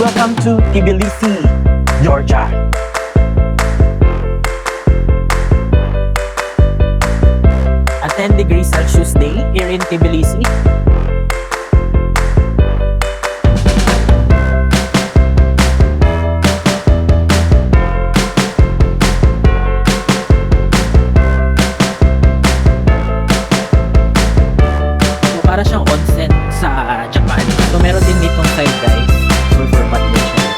Welcome to Tbilisi, Georgia. A 10 degrees Celsius day here in Tbilisi. So, para siyang onsen sa Japan. So meron din ditong side guys. Sulfur bath din siya.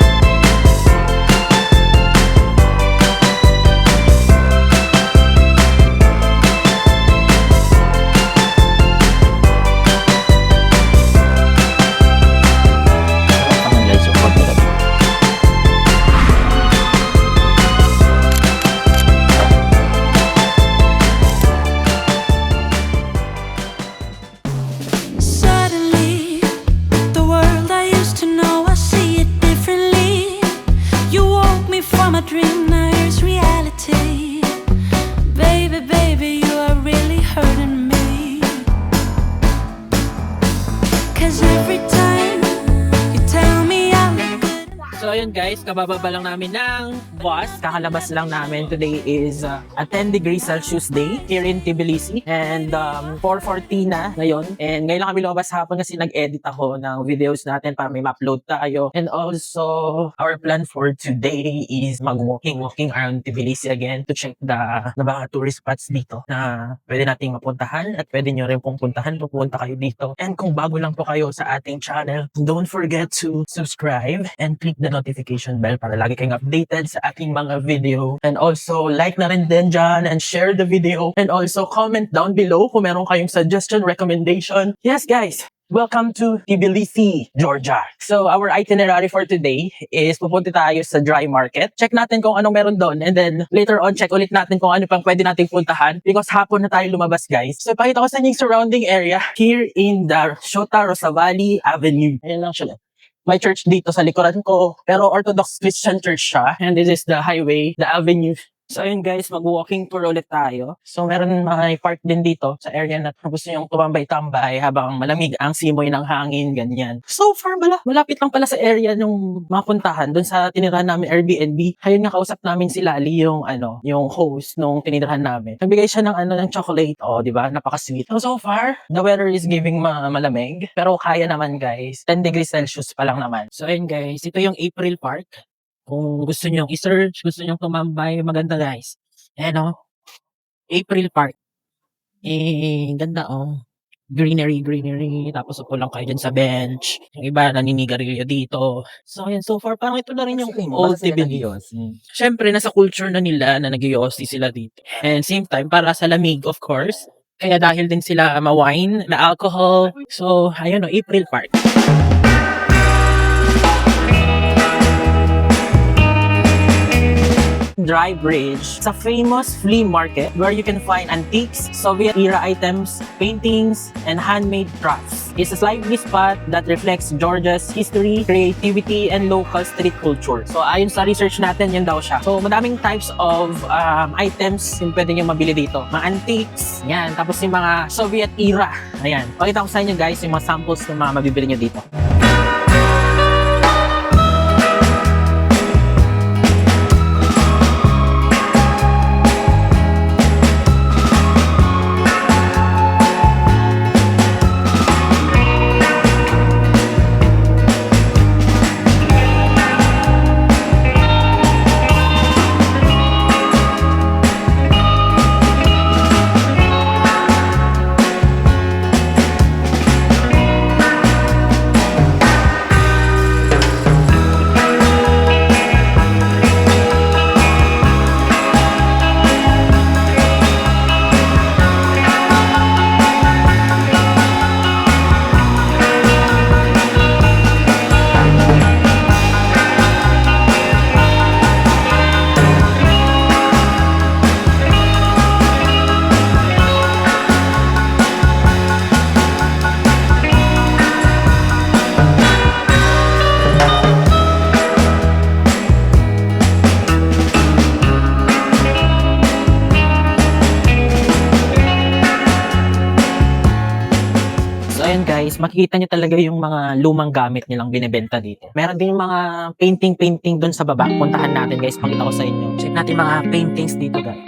Tama guys, yung pagdala. Suddenly, the world I used to know, I see it differently. You woke me from a dream, now here's reality. Baby, baby, you are really hurting me. 'Cause every time you tell me I look good. So ayun guys, kabababa lang namin ng bus. Kakalabas lang namin. Today is a 10 degrees Celsius day here in Tbilisi. And 4:40 na ngayon. And ngayon lang kami lumabas hapon kasi nag-edit ako ng videos natin para may ma-upload tayo. And also, our plan for today is mag-walking around Tbilisi again to check the mga tourist spots dito na pwede nating mapuntahan at pwede nyo rin pong puntahan kung pupunta kayo dito. And kung bago lang po kayo sa ating channel, don't forget to subscribe and click the notification bell para lagi kayong updated sa aking mga video. And also, like na rin din dyan and share the video. And also, comment down below kung meron kayong suggestion, recommendation. Yes guys! Welcome to Tbilisi, Georgia. So, our itinerary for today is pupunta tayo sa dry market. Check natin kung anong meron doon. And then, later on, check ulit natin kung ano pang pwede nating puntahan. Because hapon na tayo lumabas, guys. So, pakita ko sa inyo yung surrounding area here in the Shota Rosavali Avenue. Ayan lang siya. May church dito sa likuran ko. Pero Orthodox Christian church siya. And this is the highway, the avenue. So ayun guys, mag-walking tour ulit tayo. So meron mga park din dito sa area na gusto nyong tumambay-tambay habang malamig ang simoy ng hangin, ganyan. So far, malapit lang pala sa area nung mapuntahan doon sa tinirahan namin Airbnb. Ayun nga, kausap namin si Lali, yung host nung tinirahan namin. Nagbigay siya ng chocolate. Oh, di ba? Napaka-sweet. So far, the weather is giving malamig. Pero kaya naman guys. 10 degrees Celsius pa lang naman. So ayun guys, ito yung April Park. Kung gusto nyo i-search, gusto nyo tumambay, maganda guys. Ayan o, April Park. Ganda o. Greenery. Tapos upo lang kayo dyan sa bench. Yung iba naninigarilyo dito. So ayan, so far parang ito na rin yung old Tbilisi. Siyempre, nasa culture na nila na nag-iossi sila dito. And same time, para sa lamig of course. Kaya dahil din sila ma-wine, na-alcohol. So ayun o, April Park. Dry Bridge. It's a famous flea market where you can find antiques, Soviet-era items, paintings, and handmade crafts. It's a lively spot that reflects Georgia's history, creativity, and local street culture. So ayon sa research natin, yan daw siya. So madaming types of items yung pwede nyo mabili dito. Mga antiques, yan. Tapos yung mga Soviet-era. Ayan. Pakita ko sa inyo guys yung mga samples ng mga mabibili nyo dito. guys, makikita nyo talaga yung mga lumang gamit nilang binibenta dito. Meron din yung mga painting doon sa baba. Puntahan natin guys, pakita ko sa inyo. Check natin mga paintings dito guys.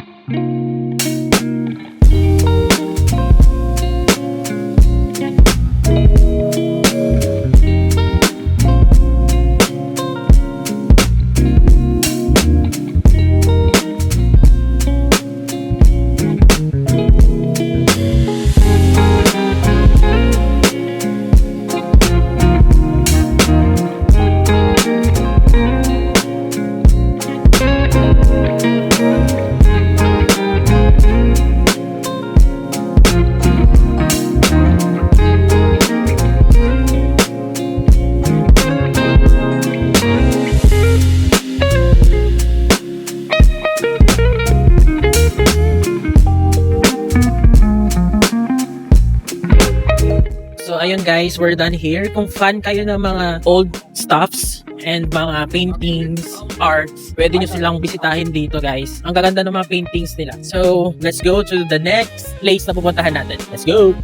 So, ayun guys, we're done here. Kung fan kayo ng mga old stuffs and mga paintings, arts, pwede nyo silang bisitahin dito guys. Ang gaganda ng mga paintings nila. So, let's go to the next place na pupuntahan natin. Let's go!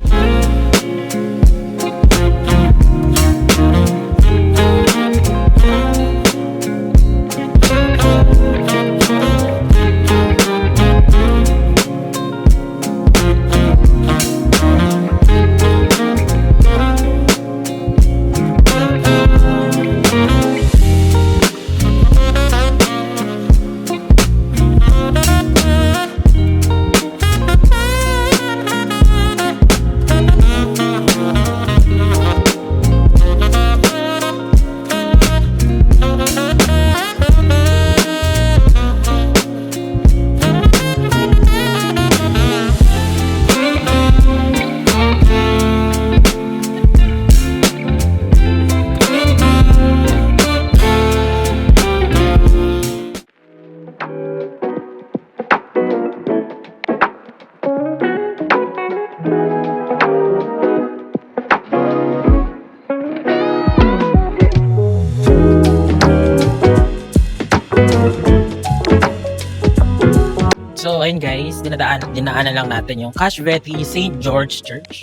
So, ayun guys, dinaanan lang natin yung Cashveti St. George Church.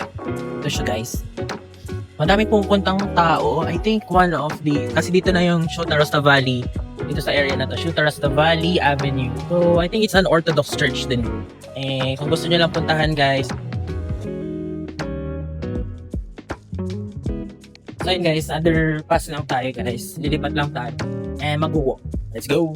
Ito siya guys. Madaming pupuntang tao. I think kasi dito na yung Shuta Rasta Valley. Dito sa area na to, Shuta Rasta Valley Avenue. So, I think it's an Orthodox church din. Kung gusto nyo lang puntahan guys. So, ayun guys, underpass lang tayo guys. Lilipat lang tayo. Mag-walk. Let's go!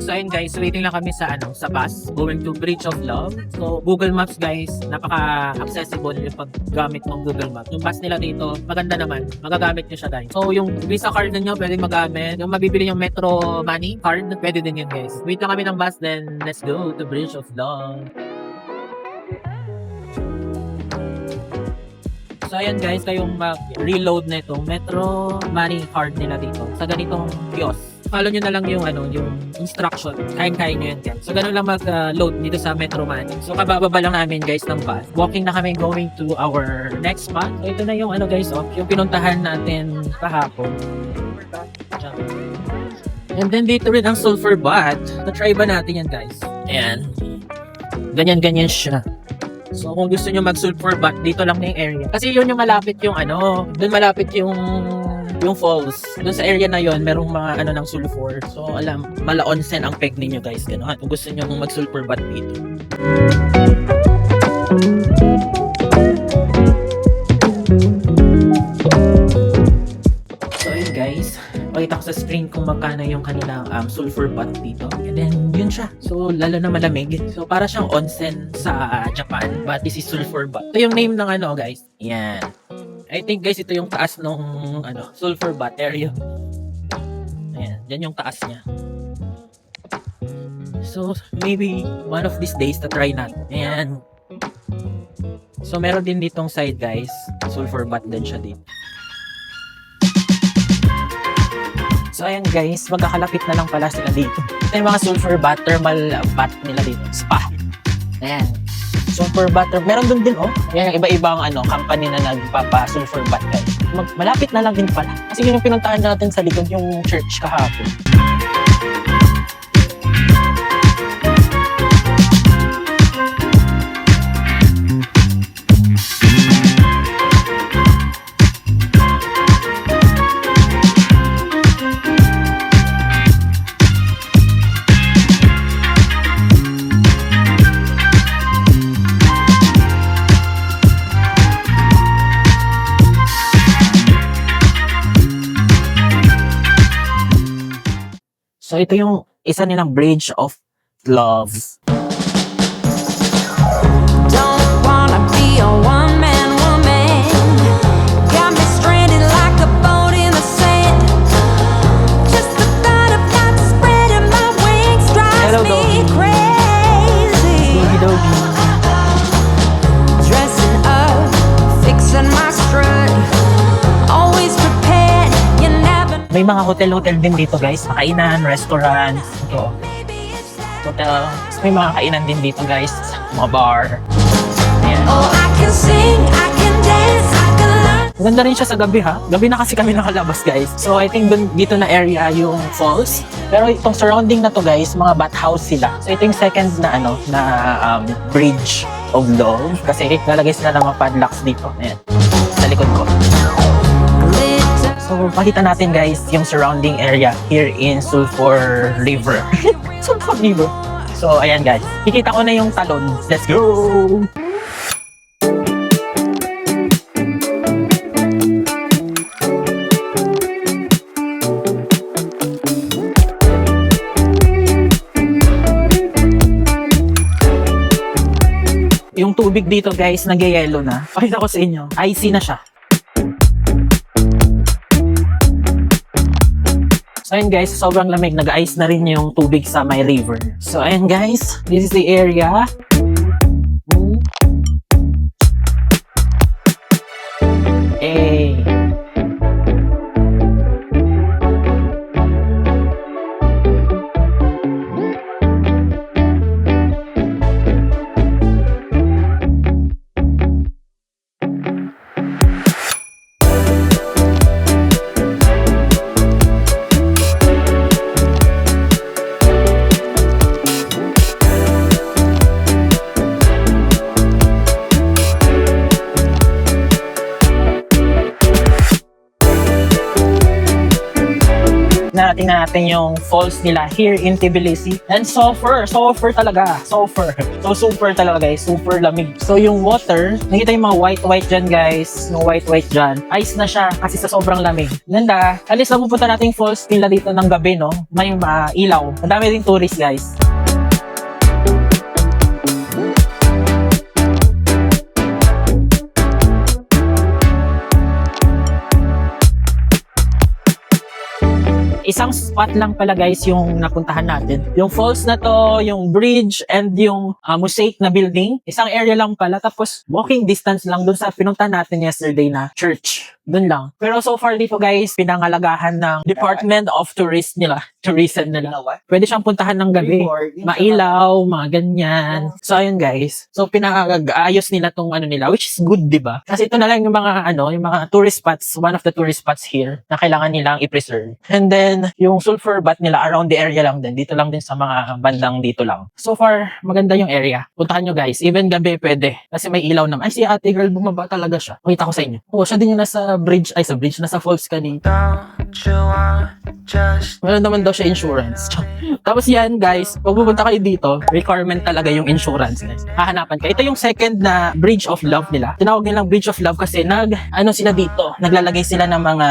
So ayun guys, waiting lang kami sa bus going to Bridge of Love. So Google Maps guys, napaka-accessible yung paggamit ng Google Maps. Yung bus nila dito, maganda naman. Magagamit nyo siya guys. So yung Visa card niyo pwedeng magamit. Yung mabibili yung Metro Money card, pwede din yun guys. Wait lang kami ng bus, then let's go to Bridge of Love. So ayan guys, kayong mag-reload na itong Metro Money card nila dito sa ganitong kiosk. Follow nyo na lang yung instruction. Kain-kain nyo yan guys. So ganun lang mag-load dito sa Metro Money. So kabababa lang namin guys ng bus. Walking na kami going to our next spot. So ito na yung guys, yung pinuntahan natin kahapon. And then dito rin ang sulfur bath. Na-try ba natin yan guys? Ayan. Ganyan-ganyan siya. So kung gusto nyo mag-sulfur bath, dito lang na yung area. Kasi yun yung malapit yung doon malapit yung falls. Doon sa area na yon merong mga ng sulfur. So mala onsen ang peg ninyo guys. Gano'n. Kung gusto nyo mag-sulfur bath dito. So ayun guys, pakita ko sa screen kung magkano yung kanilang sulfur bath dito. And then yun siya. So lalo na malamig. So para siyang onsen sa Japan, but this is sulfur bath. Ito yung name ng guys. Yan. I think guys, ito yung taas nung sulfur bath area. Ayan, dyan yung taas niya. So maybe one of these days na try natin. Ayan. So meron din ditong side guys, sulfur bath din siya dito. So ayan guys, magkakalapit na lang pala sila dito. Ito yung mga sulfur bath, thermal bath nila dito. Spa. Ayan. Sulfur bath. Meron dun din Ayan yung iba-ibang company na nagpapa-sulfur bath guys. malapit na lang din pala. Kasi yun yung pinuntahan natin sa likod, yung church kahapon. So ito yung isa nilang bridge of love. Don't wanna be a one-man woman. Got me stranded like a boat in the sand. Just the thought of not spreading my wings Hello, drives doggy. me crazy. Doggy. Dressing up, fixing my strut. Always prepared, you never know. May mga hotel-hotel din dito guys. Makainan, restaurants. Ito. Hotel. May mga kainan din dito guys. Mga bar. Ayan. Oh, I can sing, I can dance, I can learn. Maganda rin siya sa gabi ha. Gabi na kasi kami nakalabas guys. So I think dito na area yung falls. Pero itong surrounding na to guys, mga bathhouse sila. So ito yung second na bridge of love. Kasi lalagay sila ng mga padlocks dito. Ayan. Sa likod ko. Glitter. So pakita natin guys yung surrounding area here in Sulphur River. Sulphur River. So ayan guys. Kikita ko na yung talon. Let's go! Yung tubig dito guys, nag-yellow na. Pakita ko sa inyo. Icy na siya. So ayun guys, sobrang lamig. Nag-ice na rin yung tubig sa my river. So ayun guys, this is the area. Eh. Tingnan natin yung falls nila here in Tbilisi. And sulfur talaga. Sulfur. So super talaga guys, super lamig. So yung water, nakita yung mga white dyan guys, yung white dyan. Ice na siya kasi sa sobrang lamig. Ganda. Alis na pupunta natin yung falls nila dito ng gabi, no? May ilaw. Ang dami rin tourist guys. Isang spot lang pala guys yung napuntahan natin. Yung falls na to, yung bridge, and yung mosaic na building. Isang area lang pala. Tapos walking distance lang dun sa pinuntahan natin yesterday na church. Dun lang. Pero so far dito guys, pinangalagahan ng Department of Tourism nila. Pwede siyang puntahan ng gabi. Mailaw, mga ganyan. So ayun guys. So pinag-ayos nila tong nila, which is good, di ba? Kasi ito na lang yung mga yung mga tourist spots, one of the tourist spots here na kailangan nilang i-preserve. And then yung sulfur bath nila around the area lang din. Dito lang din sa mga bandang dito lang. So far, maganda yung area. Puntahan nyo guys. Even gabi pwede. Kasi may ilaw naman. Ay, si ate girl, bumaba talaga siya. Pakita ko sa inyo. Oh, siya din yung nasa bridge. Ay, sa bridge. Nasa falls kanina. Meron naman daw siya insurance. Tapos yan guys, pag pupunta kayo dito, requirement talaga yung insurance guys. Hahanapan ka. Ito yung second na bridge of love nila. Tinawag nilang bridge of love kasi sila dito. Naglalagay sila ng mga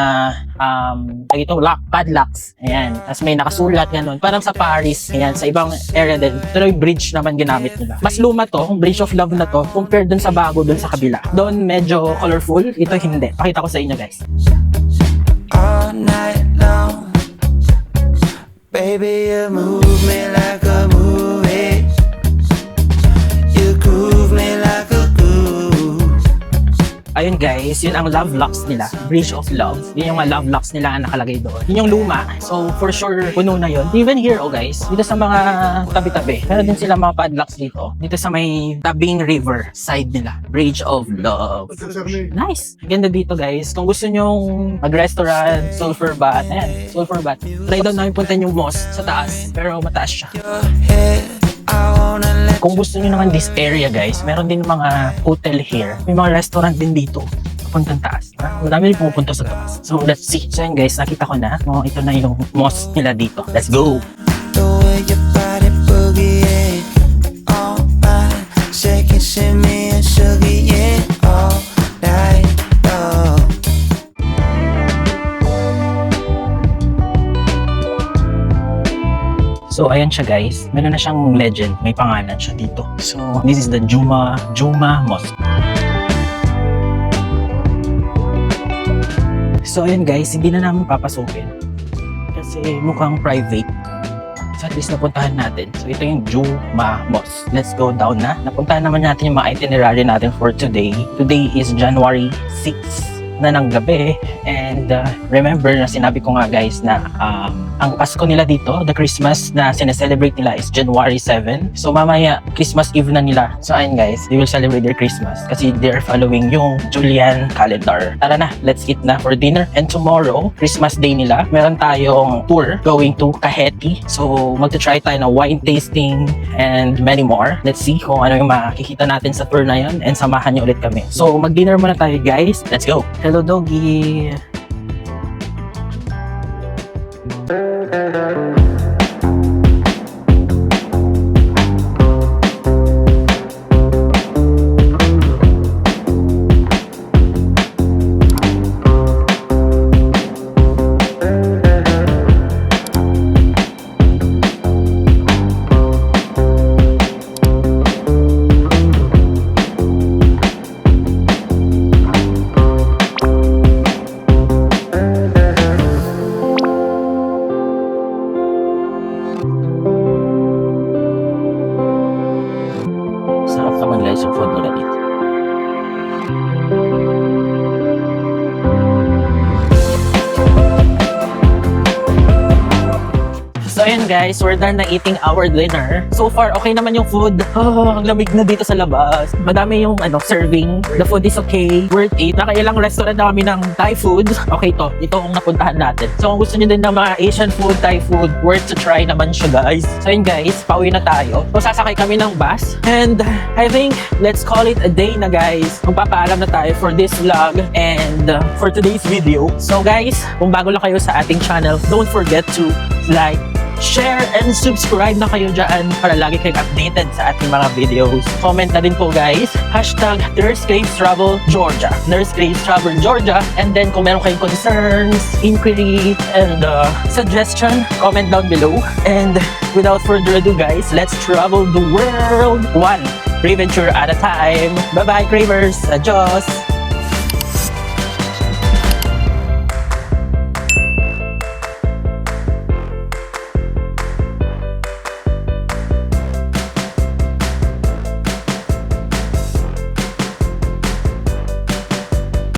padlocks. Ayan. Tapos may nakasulat ganun. Parang sa Paris. Ayan. Sa ibang area din. Ito yung bridge naman ginamit nila. Mas luma to, yung bridge of love na to, compared dun sa bago dun sa kabila. Doon medyo colorful. Ito hindi. Pakita ko sa inyo guys. All night long, baby, you move me like a movie. You groove me like a groove. ayun guys, yun ang love locks nila. Bridge of Love. Yun yung mga love locks nila na nakalagay doon. Yun yung luma. So, for sure, puno na yun. Even here, oh guys, dito sa mga tabi-tabi. Meron din sila mga padlocks dito. Dito sa may tabing river side nila. Bridge of Love. Nice! Ganda dito guys. Kung gusto nyong mag-restaurant, sulfur bath, ayan, sulfur bath. Try doon namin puntan yung mosque sa taas. Pero mataas siya. your head. I wanna let Kung gusto nyo naman this area guys, meron din mga hotel here. May mga restaurant din dito. Puntang taas. Madami rin pumupunta sa taas. So let's see. So yun guys, nakita ko na. Oh, ito na yung mosque nila dito. Let's go! the way your body boogie all right. Shake it, shimmy and sugar, yeah, all night long. So ayan siya guys. Meron na siyang legend. May pangalan siya dito. So this is the Juma Mosque. So ayan guys, hindi na namin papasukin. Kasi mukhang private. So at least napuntahan natin. So ito yung Juma Mosque. Let's go down na. Napuntahan naman natin yung mga itinerary natin for today. Today is January 6 na ng gabi. And remember na sinabi ko nga guys na ang Pasko nila dito, the Christmas na sineselebrate nila is January 7. So mamaya, Christmas Eve na nila. So ayun guys, they will celebrate their Christmas kasi they're following yung Julian calendar. Tara na, let's eat na for dinner. And tomorrow, Christmas Day nila, meron tayong tour going to Kaheti. So magta-try tayo na wine tasting and many more. Let's see kung ano yung makikita natin sa tour na yun and samahan niyo ulit kami. So mag-dinner muna tayo guys. Let's go! Hello doggy! Sarap naman guys yung food nila dito. So ayun guys, we're done na eating our dinner. So far, okay naman yung food. Ang lamig na dito sa labas. Madami yung serving. The food is okay. Worth it. Nakailang restaurant na kami ng Thai food. Okay to. Ito ang napuntahan natin. So kung gusto nyo din ng mga Asian food, Thai food, worth to try naman siya guys. So ayun guys, pauwi na tayo. So sasakay kami ng bus. And I think, let's call it a day na guys. Magpapaalam na tayo for this vlog and for today's video. So guys, kung bago lang kayo sa ating channel, don't forget to like, share, and subscribe na kayo dyan para lagi kayong updated sa ating mga videos. Comment na din po guys, hashtag Nurse Craves Travel Georgia. Nurse Craves Travel Georgia. And then kung meron kayong concerns, inquiry, and suggestion, comment down below. And without further ado guys, let's travel the world one Craventure at a time. Bye bye Cravers! Adios!